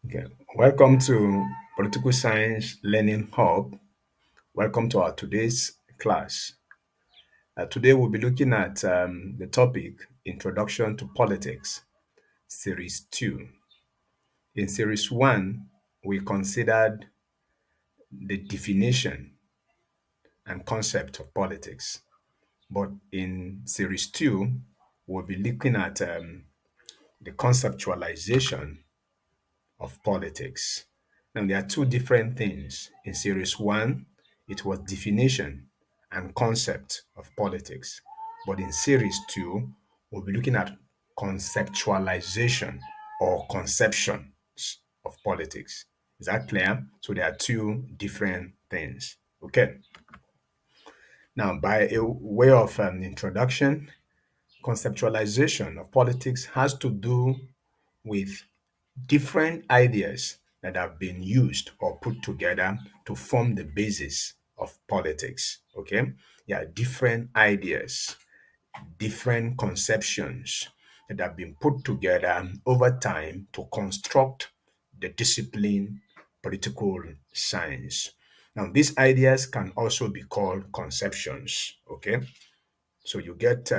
Okay. Welcome to Political Science Learning Hub. Welcome to our today's class. Today we'll be looking at the topic Introduction to Politics, Series 2. In Series 1, we considered the definition and concept of politics. But in Series 2, we'll be looking at the conceptualization of politics. Now, there are two different things. In series one, it was definition and concept of politics. But in series two, we'll be looking at conceptualization or conceptions of politics. Is that clear? So there are two different things. Okay. Now, by a way of introduction, conceptualization of politics has to do with different ideas that have been used or put together to form the basis of politics. Okay? Yeah, different ideas, different conceptions that have been put together over time to construct the discipline political science. Now, these ideas can also be called conceptions. Okay? So you get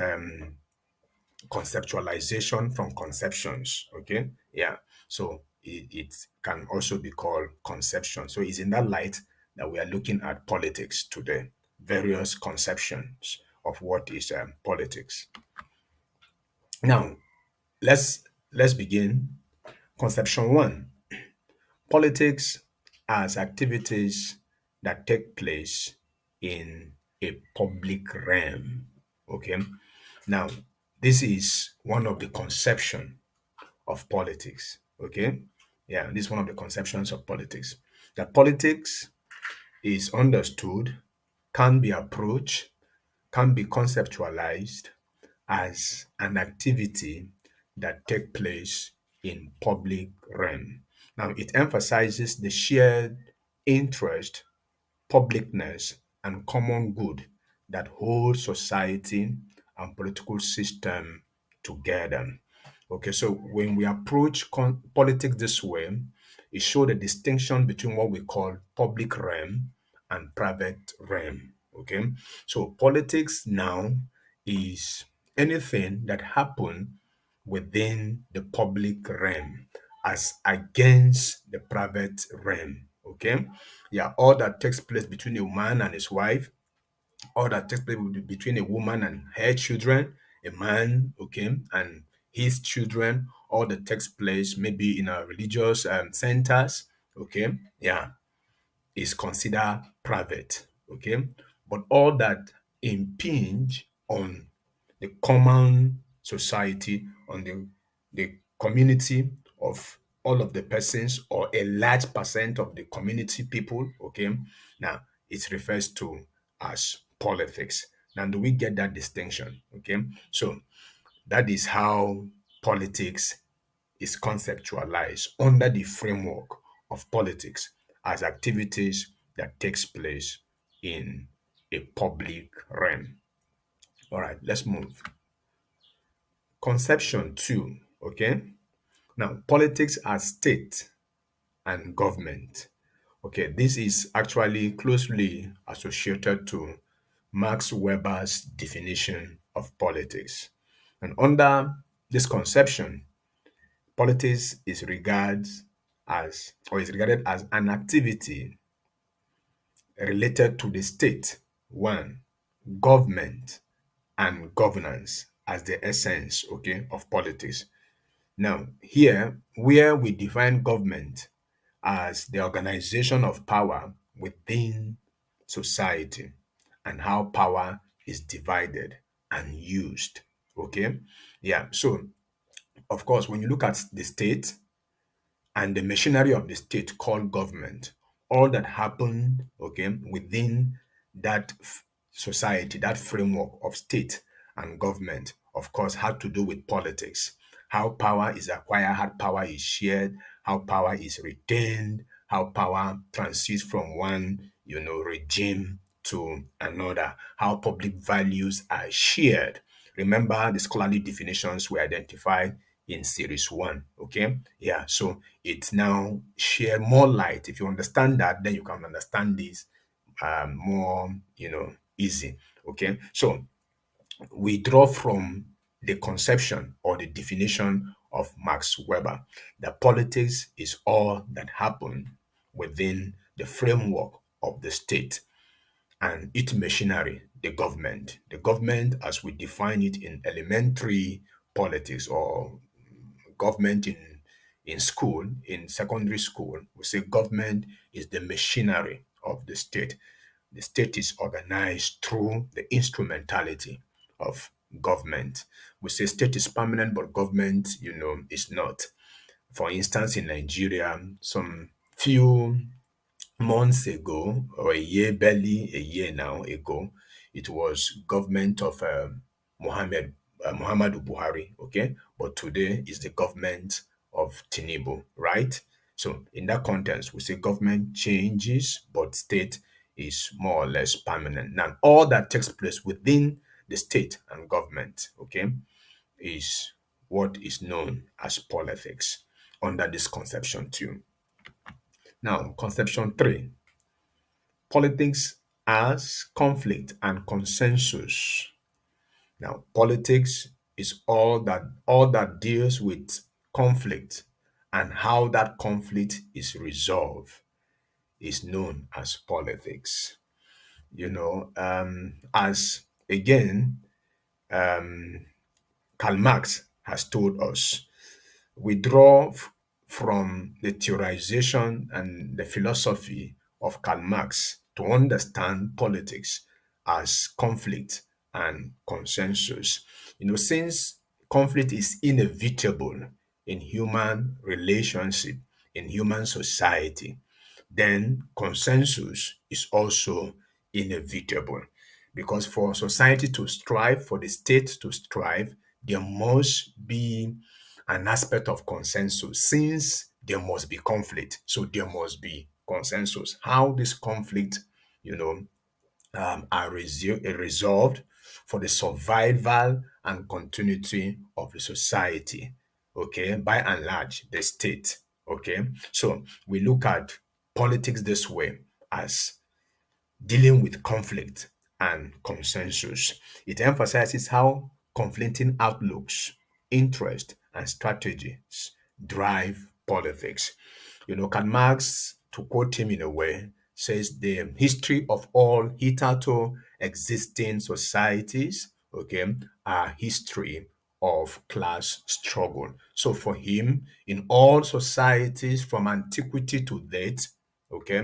conceptualization from conceptions. Okay. Yeah. So it can also be called conception. So it's in that light that we are looking at politics today, various conceptions of what is politics. Now, let's begin. Conception one: politics as activities that take place in a public realm. Okay. Now, this is one of the conception of politics. Okay. Yeah, this is one of the conceptions of politics. That politics is understood, can be approached, can be conceptualized as an activity that take place in public realm. Now, it emphasizes the shared interest, publicness, and common good that hold society and political system together. Okay, so when we approach politics this way, it shows the distinction between what we call public realm and private realm. Okay, so politics now is anything that happen within the public realm as against the private realm. Okay, yeah, all that takes place between a man and his wife, all that takes place between a woman and her children, a man, okay, and his children, all that takes place maybe in our religious centers, okay, yeah, is considered private, okay, but all that impinge on the common society, on the community of all of the persons or a large percent of the community people, okay, now it refers to as politics. Now, do we get that distinction? Okay, so that is how politics is conceptualized under the framework of politics as activities that takes place in a public realm. All right, let's move. Conception two, okay? Now, politics as state and government. Okay, this is actually closely associated to Max Weber's definition of politics. And under this conception, politics is regarded as an activity related to the state, one, government, and governance as the essence, okay, of politics. Now, here, where we define government as the organization of power within society and how power is divided and used. Okay. Yeah. So, of course, when you look at the state and the machinery of the state called government, all that happened, okay, within that society, that framework of state and government, of course, had to do with politics. How power is acquired, how power is shared, how power is retained, how power transits from one, regime to another, how public values are shared. Remember, the scholarly definitions we identified in series one. Okay, yeah. So it's now share more light. If you understand that, then you can understand this more, easy. Okay, so we draw from the conception or the definition of Max Weber that politics is all that happen within the framework of the state and its machinery, the government. The government, as we define it in elementary politics or government in school, in secondary school, we say government is the machinery of the state. The state is organized through the instrumentality of government. We say state is permanent, but government, is not. For instance, in Nigeria, some few months ago, or a year, barely a year now ago, it was government of Muhammadu Buhari, okay? But today is the government of Tinubu, right? So in that context, we say government changes, but state is more or less permanent. Now, all that takes place within the state and government, okay, is what is known as politics under this conception too. Now, conception three, politics as conflict and consensus. Now, politics is all that deals with conflict and how that conflict is resolved is known as politics. As again, Karl Marx has told us, we draw from the theorization and the philosophy of Karl Marx to understand politics as conflict and consensus. Since conflict is inevitable in human relationship, in human society, then consensus is also inevitable. Because for society to strive, for the state to strive, there must be an aspect of consensus since there must be conflict. So there must be consensus. How this conflict, you know, are resolved for the survival and continuity of the society. Okay, by and large, the state. Okay, so we look at politics this way as dealing with conflict and consensus. It emphasizes how conflicting outlooks, interests, and strategies drive politics. Karl Marx, to quote him in a way, says the history of all hitherto existing societies, okay, are history of class struggle. So for him, in all societies from antiquity to date, okay,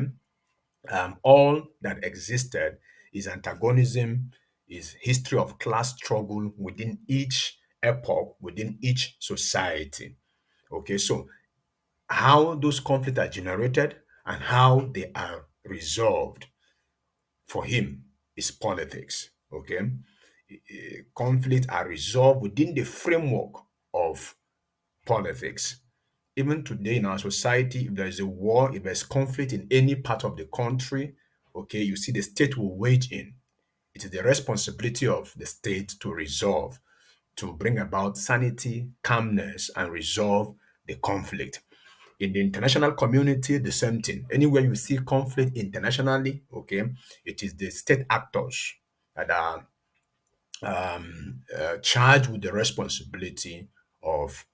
all that existed is antagonism, is history of class struggle within each epoch, within each society. Okay, so how those conflicts are generated and how they are resolved for him is politics. Okay, conflicts are resolved within the framework of politics. Even today in our society, if there is a war, if there's conflict in any part of the country, okay, you see the state will wage in. It is the responsibility of the state to resolve, to bring about sanity, calmness, and resolve the conflict. In the international community, the same thing. Anywhere you see conflict internationally, okay, it is the state actors that are charged with the responsibility of,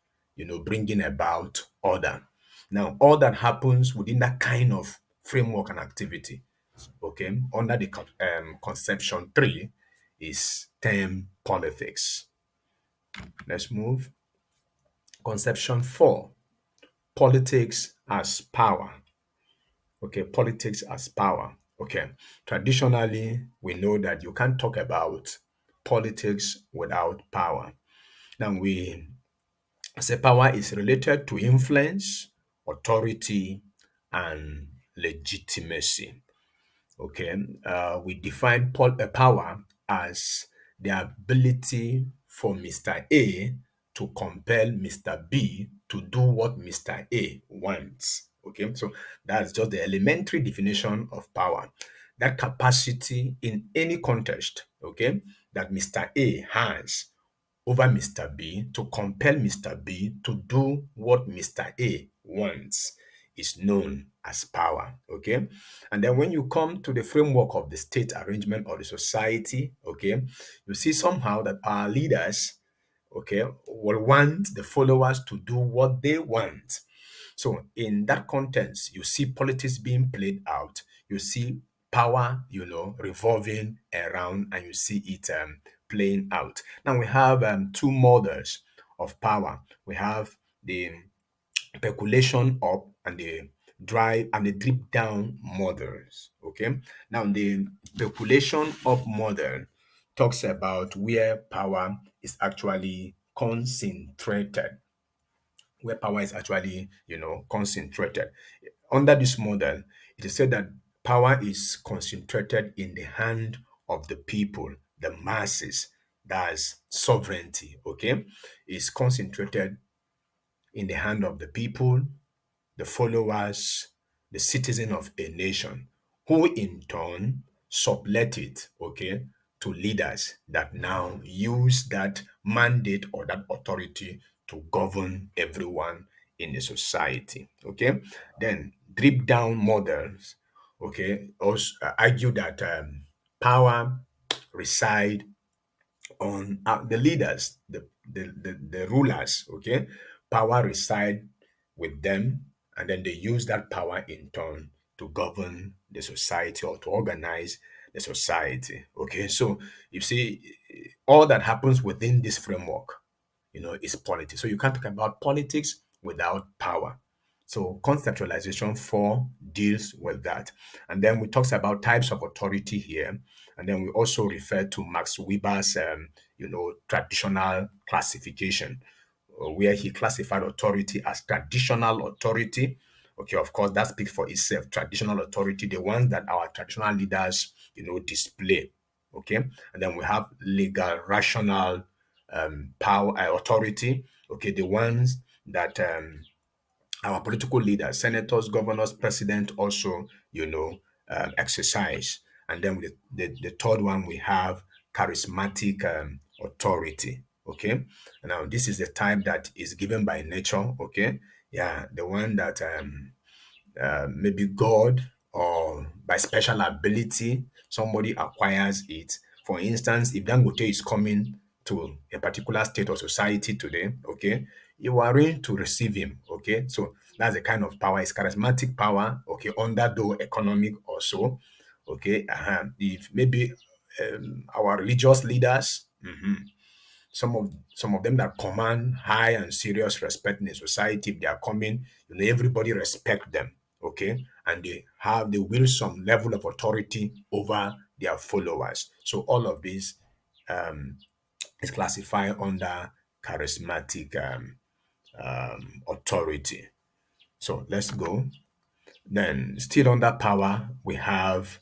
bringing about order. Now, all that happens within that kind of framework and activity, okay, under the conception three, is term politics. Let's move. Conception four, politics as power. Okay, politics as power. Okay, traditionally, we know that you can't talk about politics without power. Now, we say power is related to influence, authority, and legitimacy. Okay, we define power as the ability for Mr. A to compel Mr. B to do what Mr. A wants. Okay, so that's just the elementary definition of power. That capacity in any context, okay, that Mr. A has over Mr. B to compel Mr. B to do what Mr. A wants is known as power. Okay. And then when you come to the framework of the state arrangement or the society, okay, you see somehow that our leaders, okay, will want the followers to do what they want. So in that context, you see politics being played out. You see power, revolving around, and you see it playing out. Now we have two models of power. We have the speculation up and the drive and the drip down models. Okay. Now the speculation up model talks about where power is actually concentrated, concentrated. Under this model, it is said that power is concentrated in the hand of the people, the masses. That's sovereignty, okay? Is concentrated in the hand of the people, the followers, the citizen of a nation, who in turn sublet it, okay, to leaders that now use that mandate or that authority to govern everyone in the society, okay. Then drip down models, okay, also argue that power reside on the leaders, the rulers, okay? Power reside with them, and then they use that power in turn to govern the society or to organize the society, okay? So you see, all that happens within this framework, is politics. So you can't talk about politics without power. So conceptualization 4 deals with that. And then we talks about types of authority here. And then we also refer to Max Weber's, traditional classification, where he classified authority as traditional authority. Okay, of course, that speaks for itself. Traditional authority, the ones that our traditional leaders, display. Okay, and then we have legal, rational power, authority. Okay, the ones that our political leaders, senators, governors, president also, exercise. And then the third one, we have charismatic authority. Okay. Now, this is the type that is given by nature. Okay. Yeah. The one that maybe God or by special ability, somebody acquires it. For instance, if Dangote is coming to a particular state or society today, okay, you are arrange to receive him, okay. So that's the kind of power. It's charismatic power, okay, under though economic also, okay. If maybe our religious leaders, some of them that command high and serious respect in the society, if they are coming, everybody respect them, okay, and they will some level of authority over their followers. So all of this is classified under charismatic authority. So let's go. Then, still under power, we have,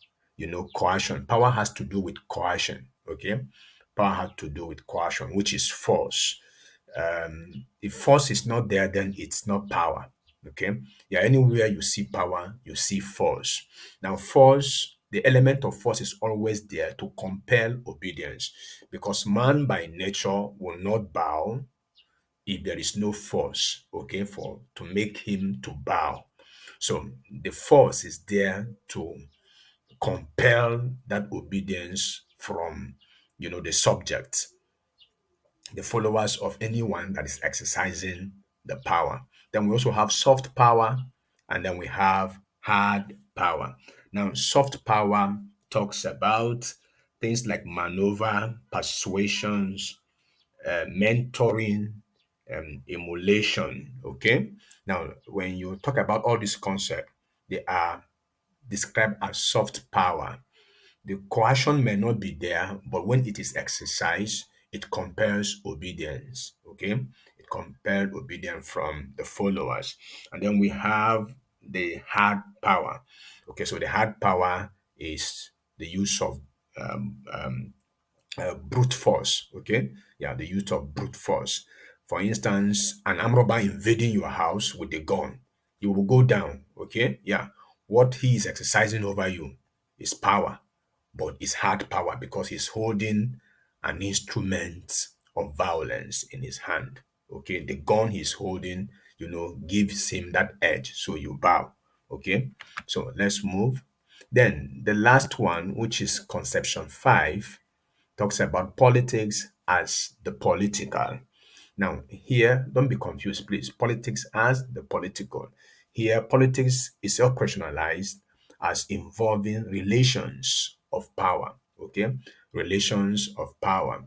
coercion. Power has to do with coercion, okay? Power has to do with coercion, which is force. If force is not there, then it's not power, okay? Yeah, anywhere you see power, you see force. Now, force, the element of force is always there to compel obedience, because man by nature will not bow if there is no force, okay, for to make him to bow. So the force is there to compel that obedience from, the subject, the followers of anyone that is exercising the power. Then we also have soft power, and then we have hard power. Now, soft power talks about things like maneuver, persuasions, mentoring, emulation. Okay. Now, when you talk about all these concepts, they are described as soft power. The coercion may not be there, but when it is exercised, it compels obedience. Okay. It compels obedience from the followers. And then we have the hard power. Okay. So the hard power is the use of brute force. Okay, yeah, the use of brute force. For instance, an armed robber invading your house with a gun, you will go down. Okay, yeah, what he is exercising over you is power, but it's hard power because he's holding an instrument of violence in his hand. Okay, the gun he's holding, gives him that edge. So you bow. Okay, so let's move. Then the last one, which is conception 5, talks about politics as the political. Now, here, don't be confused, please. Politics as the political. Here, politics is operationalized as involving relations of power. Okay, relations of power.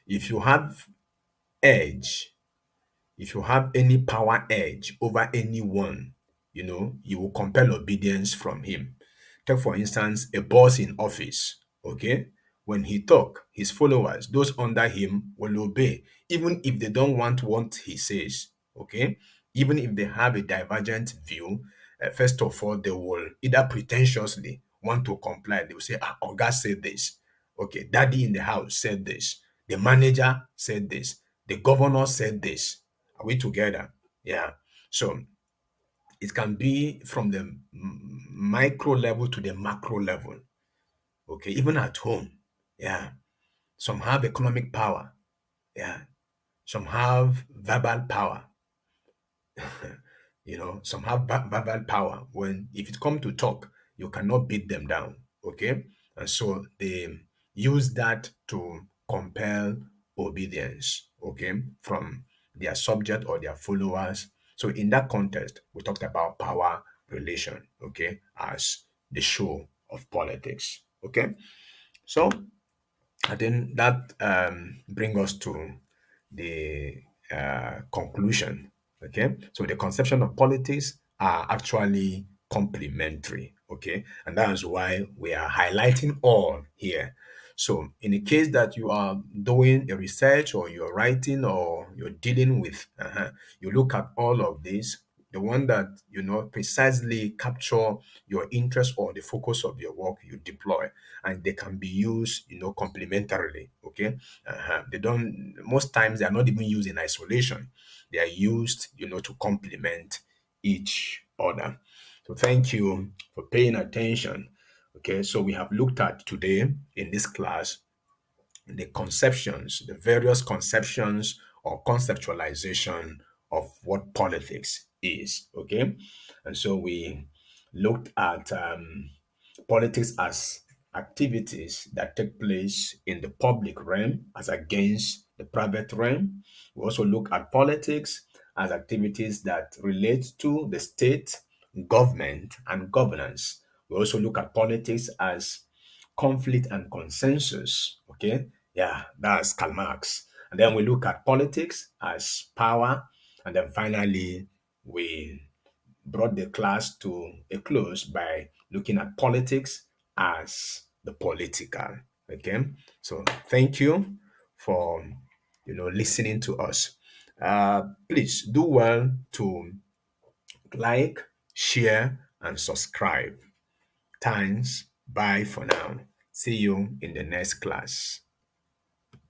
If you have edge, if you have any power edge over anyone, you will compel obedience from him. Take, for instance, a boss in office, okay? When he talk, his followers, those under him, will obey, even if they don't want what he says, okay? Even if they have a divergent view, first of all, they will either pretentiously want to comply. They will say, Oga said this. Okay, daddy in the house said this. The manager said this. The governor said this. Are we together? Yeah. So it can be from the micro level to the macro level. Okay. Even at home. Yeah. Some have economic power. Yeah. Some have verbal power. Some have verbal power. When, if it come to talk, you cannot beat them down. Okay. And so they use that to compel obedience. Okay. From their subject or their followers. So in that context, we talked about power relation. Okay. As the show of politics. Okay. So I think that brings us to the conclusion. Okay, so the conception of politics are actually complementary. Okay, and that's why we are highlighting all here. So, in the case that you are doing a research or you're writing or you're dealing with, you look at all of this, the one that precisely capture your interest or the focus of your work, you deploy, and they can be used complementarily. Okay, they don't, most times they are not even used in isolation. They are used to complement each other. So thank you for paying attention. Okay, so we have looked at today in this class the conceptions, the various conceptions or conceptualization of what politics is. Okay, and so we looked at politics as activities that take place in the public realm as against the private realm. We also look at politics as activities that relate to the state, government, and governance. We also look at politics as conflict and consensus. Okay, yeah, that's Karl Marx. And then we look at politics as power. And then finally, we brought the class to a close by looking at politics as the political. Okay, so thank you for listening to us. Please do well to like, share, and subscribe. Thanks. Bye for now. See you in the next class.